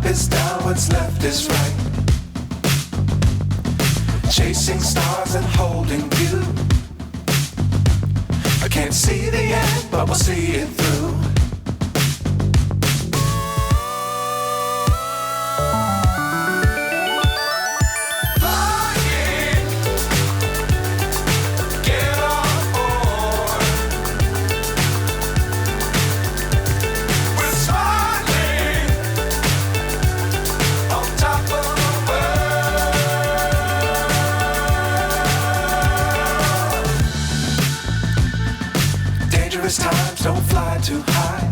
is down, what's left is right. Chasing stars and holding you. I can't see the end, but we'll see it through. Times don't fly too high.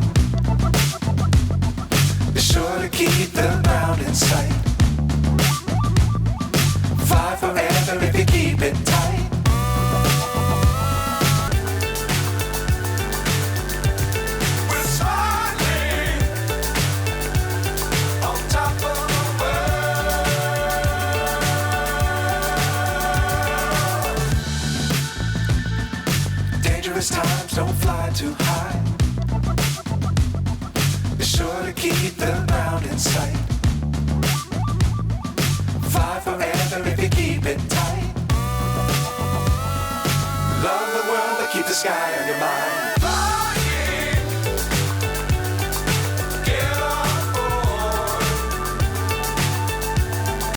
Be sure to keep the ground in sight. Fly forever if you keep it tight. We're smiling on top of the world. Dangerous times don't fly too high. Be sure to keep the ground in sight. Fly forever if you keep it tight. Love the world, but keep the sky on your mind.